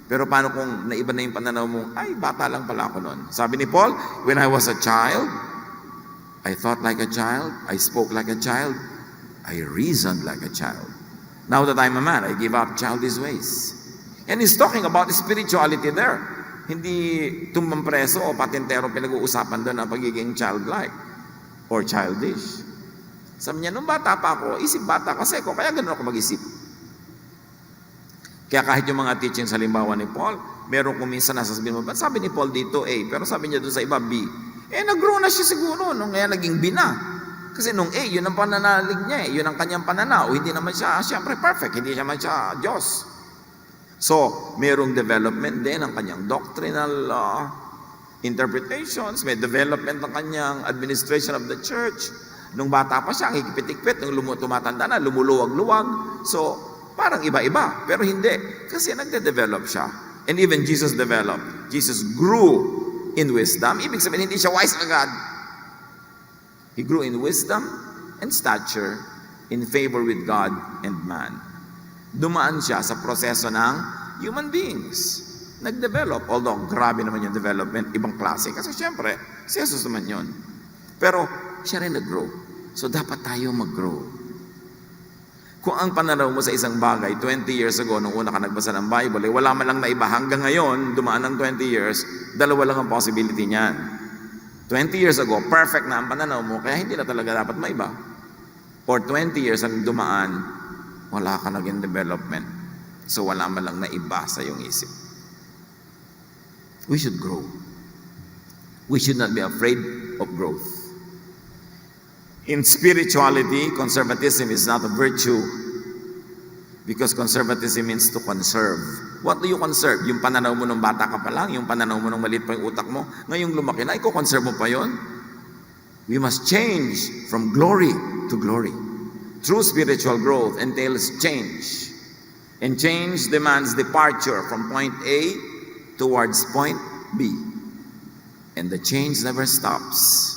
Pero paano kung naiba na yung pananaw mo, ay, bata lang pala ako noon. Sabi ni Paul, when I was a child, I thought like a child, I spoke like a child, I reasoned like a child. Now that I'm a man, I give up childish ways. And he's talking about spirituality there. Hindi tumampreso o patintero pinag-uusapan doon ang pagiging childlike or childish. Sabi niya, nung bata pa ako, isip bata kasi ako, kaya ganoon ako mag-isip. Kaya kahit yung mga teachings halimbawa ni Paul, meron kung minsan nasasabihin mo, ba't sabi ni Paul dito A, pero sabi niya doon sa iba B. Nag-grow na siya siguro nung kaya naging B na. Kasi nung A, yun ang pananalig niya yun ang kanyang pananaw. Hindi naman siya, siyempre perfect, hindi naman siya Diyos. So, merong development din ng kanyang doctrinal interpretations, may development ng kanyang administration of the church. Nung bata pa siya, higpit-higpit, nung tumatanda na, lumuluwag-luwag. So, parang iba-iba, pero hindi. Kasi nagde-develop siya. And even Jesus developed. Jesus grew in wisdom. Ibig sabihin, hindi siya wise agad. He grew in wisdom and stature, in favor with God and man. Dumaan siya sa proseso ng human beings. Nag-develop. Although, grabe naman yung development, ibang klase. Kasi syempre, si Jesus naman yun. Pero, siya rin nag-grow. So, dapat tayo mag-grow. Kung ang pananaw mo sa isang bagay, 20 years ago, nung una ka nagbasa ng Bible, wala man lang naiba. Hanggang ngayon, dumaan ng 20 years, dalawa lang ang possibility niyan. 20 years ago, perfect na ang pananaw mo, kaya hindi na talaga dapat maiba. Or 20 years ang dumaan, wala ka naging development. So wala man lang naiba sa iyong isip. We should grow. We should not be afraid of growth. In spirituality, conservatism is not a virtue because conservatism means to conserve. What do you conserve? Yung pananaw mo nung bata ka pa lang, yung pananaw mo nung maliit pa yung utak mo, ngayong lumaki na, i-conserve mo pa yon. We must change from glory to glory. True spiritual growth entails change. And change demands departure from point A towards point B. And the change never stops.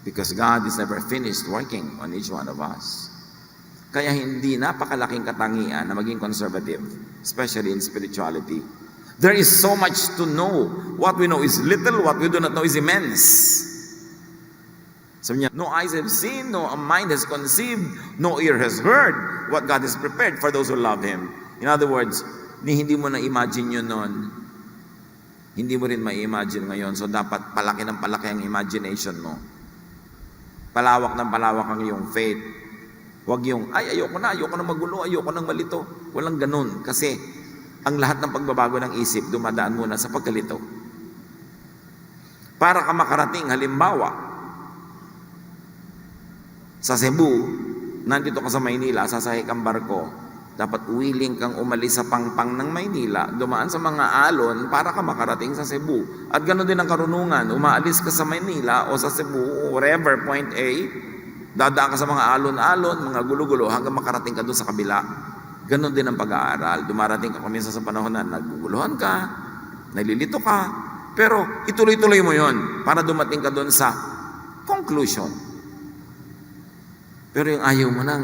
Because God is never finished working on each one of us. Kaya hindi napakalaking katangian na maging conservative, especially in spirituality. There is so much to know. What we know is little, what we do not know is immense. Sabi niya, no eyes have seen, no mind has conceived, no ear has heard what God has prepared for those who love Him. In other words, hindi mo na-imagine yun noon, hindi mo rin ma-imagine ngayon. So dapat palaki ng palaki ang imagination mo. Palawak ng palawak ang iyong faith. Huwag yung, ayoko na magulo, ayoko nang malito. Walang ganun. Kasi ang lahat ng pagbabago ng isip, dumadaan muna sa pagkalito. Para ka makarating, halimbawa, sa Cebu, nandito ka sa Maynila, sasakay kang barko, dapat willing kang umalis sa pangpang ng Maynila, dumaan sa mga alon para ka makarating sa Cebu. At ganoon din ang karunungan, umaalis ka sa Maynila o sa Cebu, wherever, point A, dadaan ka sa mga alon-alon, mga gulo-gulo, hanggang makarating ka doon sa kabila. Ganoon din ang pag-aaral. Dumarating ka minsan sa panahon na naguguluhan ka, nalilito ka, Pero ituloy-tuloy mo yon para dumating ka doon sa conclusion. Pero yung ayaw mo nang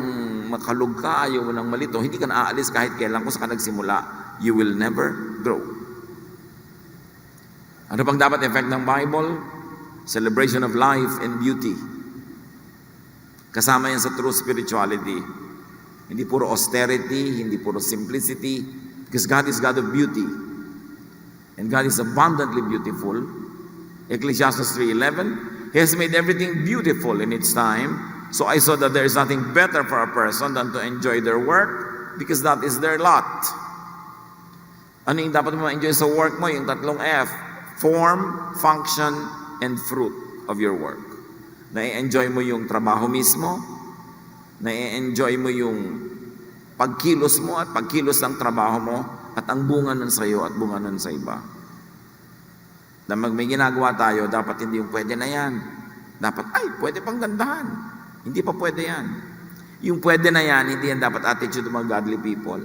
makalug ka, ayaw mo nang malito, hindi ka na aalis kahit kailan kung saan ka nagsimula. You will never grow. Ano pang dapat effect ng Bible? Celebration of life and beauty. Kasama yan sa true spirituality. Hindi puro austerity, hindi puro simplicity, because God is God of beauty. And God is abundantly beautiful. Ecclesiastes 3:11, He has made everything beautiful in its time. So I saw that there is nothing better for a person than to enjoy their work, because that is their lot. Ano yung dapat mo ma-enjoy sa work mo? Yung tatlong F: form, function, and fruit of your work. Na-enjoy mo yung trabaho mismo, na-enjoy mo yung pagkilos mo at pagkilos ng trabaho mo, at ang bunga nun sa iyo at bunga nun sa iba. Na may ginagawa tayo, dapat hindi yung pwede na yan. Dapat, ay, pwede pang gandahan. Hindi pa pwede yan. Yung pwede na yan, hindi yan dapat attitude ng mga godly people.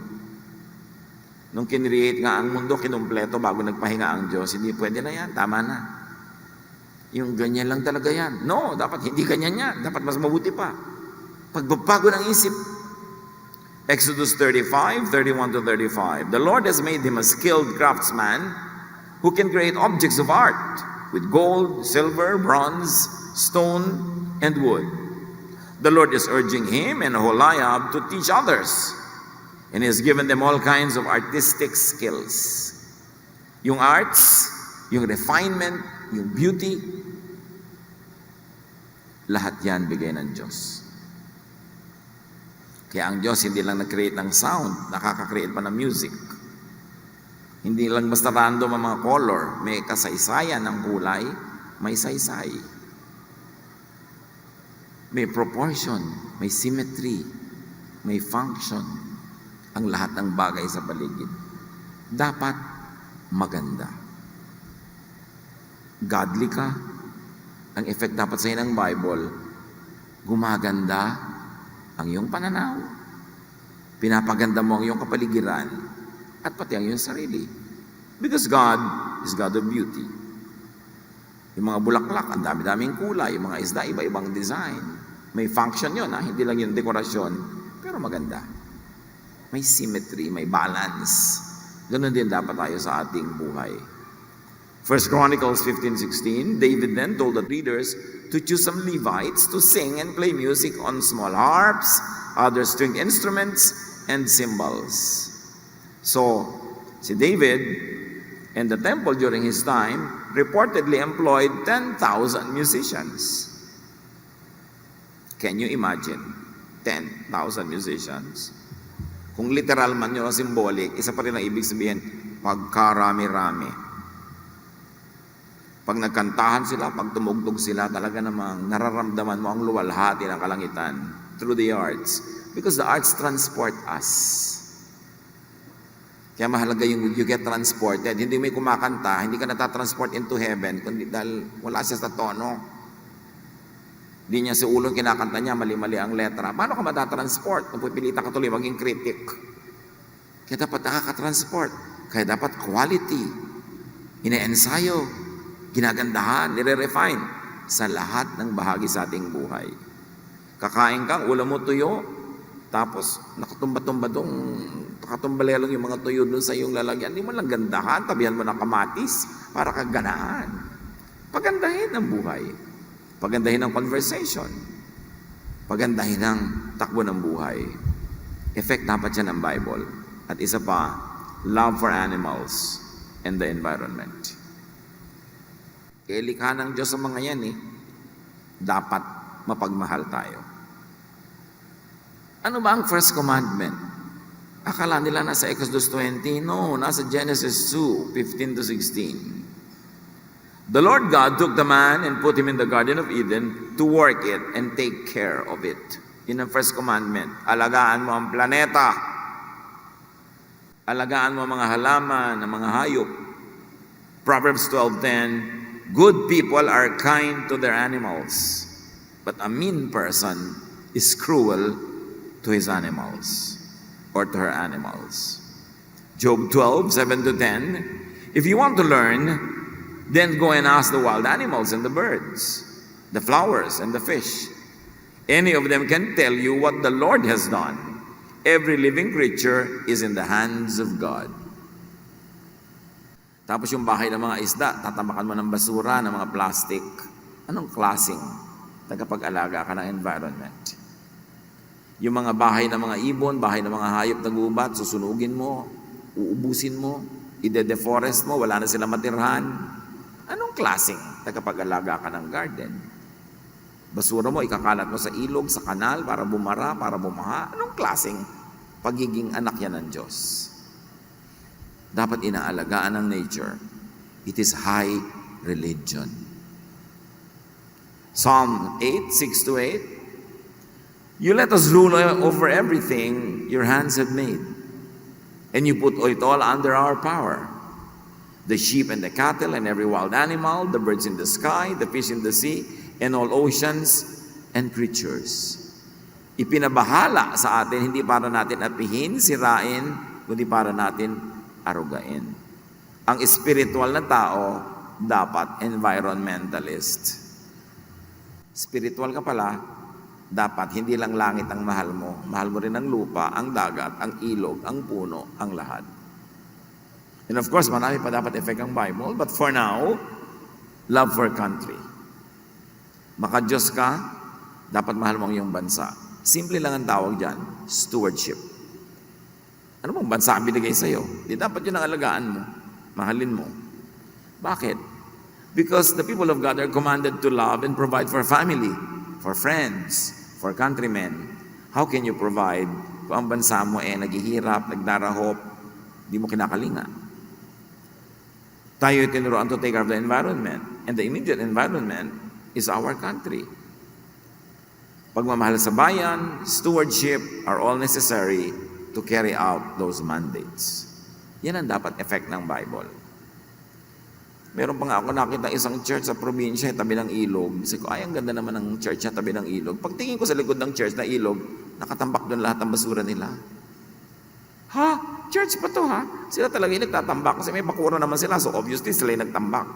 Nung kinreate nga ang mundo, kinumpleto bago nagpahinga ang Diyos, hindi pwede na yan, tama na. Yung ganyan lang talaga yan. No, dapat hindi ganyan yan. Dapat mas mabuti pa. Pagbabago ng isip. Exodus 35:31-35. The Lord has made him a skilled craftsman who can create objects of art with gold, silver, bronze, stone, and wood. The Lord is urging him and Oholiab to teach others, and He has given them all kinds of artistic skills. Yung arts, yung refinement, yung beauty, lahat yan bigay ng Diyos. Kaya ang Diyos hindi lang nag-create ng sound, nakaka-create pa ng music. Hindi lang basta random ang mga color, may kasaysayan ng kulay, may saysay. May proportion, may symmetry, may function, ang lahat ng bagay sa paligid. Dapat maganda. Godly ka, ang effect dapat sa ng Bible, gumaganda ang iyong pananaw. Pinapaganda mo ang iyong kapaligiran at pati ang iyong sarili. Because God is God of beauty. Yung mga bulaklak, ang dami-daming kulay, yung mga isda, iba-ibang design. May function yun, hindi lang yung dekorasyon, pero maganda. May symmetry, may balance. Ganun din dapat tayo sa ating buhay. 1 Chronicles 15:16, David then told the leaders to choose some Levites to sing and play music on small harps, other stringed instruments, and cymbals. So, si David and the temple during his time reportedly employed 10,000 musicians. Can you imagine? 10,000 musicians. Kung literal man yun o symbolic, isa pa rin ang ibig sabihin, pagkarami-rami. Pag nagkantahan sila, pag tumugtog sila, talaga namang nararamdaman mo ang luwalhati ng kalangitan through the arts. Because the arts transport us. Kaya mahalaga yung you get transported. Hindi may kumakanta, hindi ka natatransport into heaven, kundi dahil wala siya sa tono. Hindi niya sa ulo kinakanta niya, mali-mali ang letra. Paano ka matatransport? Kung pipilita ka tuloy maging critic. Kaya dapat nakaka-transport. Kaya dapat quality. Ine-ensayo, ginagandahan, nire-refine sa lahat ng bahagi sa ating buhay. Kakain ka, ulam mo tuyo, tapos nakatumba-tumba doon, nakatumbalelong yung mga tuyo doon sa iyong lalagyan. Hindi mo lang gandahan, tabihan mo ng kamatis para kaganaan. Pagandahin ang buhay. Pagandahin ang conversation. Pagandahin ang takbo ng buhay. Effect dapat yan ng Bible. At isa pa, love for animals and the environment. Kaya likha ng Diyos sa mga yan dapat mapagmahal tayo. Ano ba ang first commandment? Akala nila nasa Exodus 20? No, nasa Genesis 2:15-16. The Lord God took the man and put him in the Garden of Eden to work it and take care of it. Yun ang first commandment. Alagaan mo ang planeta. Alagaan mo ang mga halaman, ang mga hayop. Proverbs 12:10, good people are kind to their animals, but a mean person is cruel to his animals or to her animals. Job 12:7-10, if you want to learn, Then go and ask the wild animals and the birds, the flowers and the fish. Any of them can tell you what the Lord has done. Every living creature is in the hands of God. Tapos yung bahay ng mga isda, tatamakan mo ng basura, ng mga plastic. Anong klaseng tagapag-alaga ka ng environment? Yung mga bahay ng mga ibon, bahay ng mga hayop na gubat, susunugin mo, uubusin mo, ide-deforest mo, wala na sila matirhan. Anong klaseng tagapag-alaga ka ng garden? Basura mo, ikakalat mo sa ilog, sa kanal, para bumara, para bumaha. Anong klaseng pagiging anak yan ng Diyos? Dapat inaalagaan ng nature. It is high religion. Psalm 8, 6-8. You let us rule over everything your hands have made, and you put it all under our power. The sheep and the cattle and every wild animal, the birds in the sky, the fish in the sea, and all oceans and creatures. Ipinabahala sa atin, hindi para natin apihin, sirain, kundi para natin arugain. Ang spiritual na tao, dapat environmentalist. Spiritual ka pala, dapat hindi lang langit ang mahal mo rin ang lupa, ang dagat, ang ilog, ang puno, ang lahat. And of course, marami pa dapat effect ang Bible, but for now, love for country. Maka-Diyos ka, dapat mahal mo ang iyong bansa. Simple lang ang tawag dyan, stewardship. Ano bang bansa ang binigay sa'yo? Di dapat yun ang alagaan mo, mahalin mo. Bakit? Because the people of God are commanded to love and provide for family, for friends, for countrymen. How can you provide kung ang bansa mo naghihirap, nagdarahop, di mo kinakalinga? Tayo tinuruan to take care of the environment. And the immediate environment is our country. Pagmamahal sa bayan, stewardship are all necessary to carry out those mandates. Yan ang dapat effect ng Bible. Meron pa nga ako nakita isang church sa probinsya, tabi ng ilog. Sabi ko, ang ganda naman ng church na tabi ng ilog. Pagtingin ko sa likod ng church na ilog, nakatambak doon lahat ng basura nila. Ha? Church pa to ha? Sila talaga yung nagtatambak kasi may bakura naman sila. So obviously sila yung nagtambak.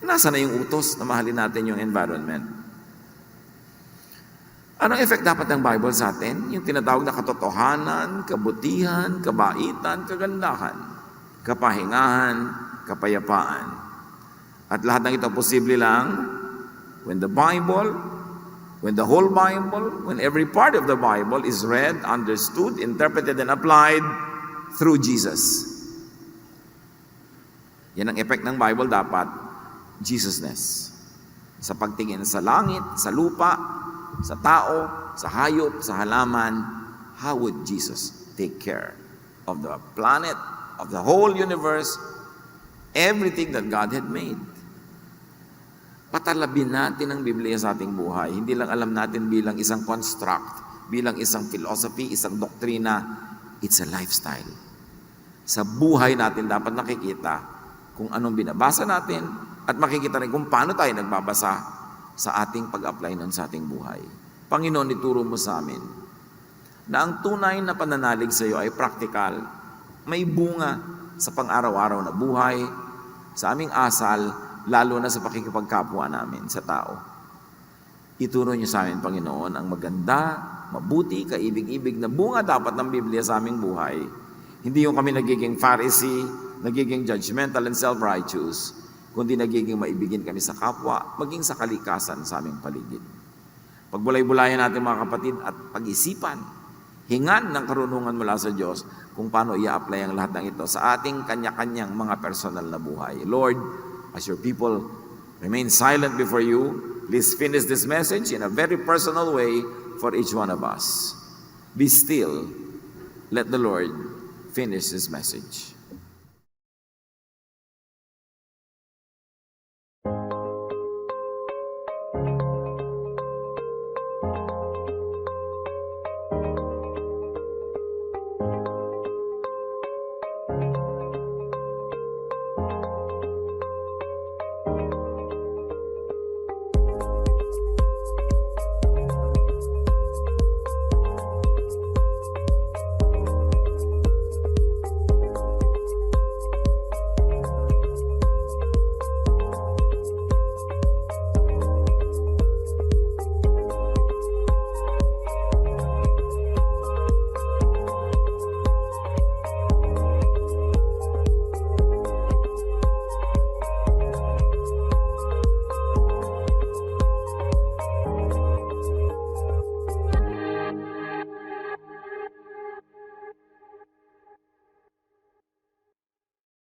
Nasa na yung utos na mahalin natin yung environment? Anong effect dapat ng Bible sa atin? Yung tinatawag na katotohanan, kabutihan, kabaitan, kagandahan, kapahingahan, kapayapaan. At lahat ng ito posible lang when the whole Bible, when every part of the Bible is read, understood, interpreted, and applied through Jesus. Yan ang effect ng Bible dapat, Jesusness. Sa pagtingin sa langit, sa lupa, sa tao, sa hayop, sa halaman, how would Jesus take care of the planet, of the whole universe, everything that God had made? Patalabin natin ang Biblia sa ating buhay. Hindi lang alam natin bilang isang construct, bilang isang philosophy, isang doktrina. It's a lifestyle. Sa buhay natin dapat nakikita kung anong binabasa natin at makikita rin kung paano tayo nagbabasa sa ating pag-apply nun sa ating buhay. Panginoon, ituro mo sa amin na ang tunay na pananalig sa iyo ay practical, may bunga sa pang-araw-araw na buhay, sa aming asal, lalo na sa pakikipagkapwa namin sa tao. Ituro niyo sa amin, Panginoon, ang maganda, mabuti, kaibig-ibig na bunga dapat ng Biblia sa aming buhay. Hindi yung kami nagiging Pharisee, nagiging judgmental and self-righteous, kundi nagiging maibigin kami sa kapwa, maging sa kalikasan sa aming paligid. Pagbulay-bulayan natin mga kapatid at pag-isipan, hingan ng karunungan mula sa Diyos kung paano i-apply ang lahat ng ito sa ating kanya-kanyang mga personal na buhay. Lord, as your people remain silent before you, please finish this message in a very personal way for each one of us. Be still. Let the Lord finish this message.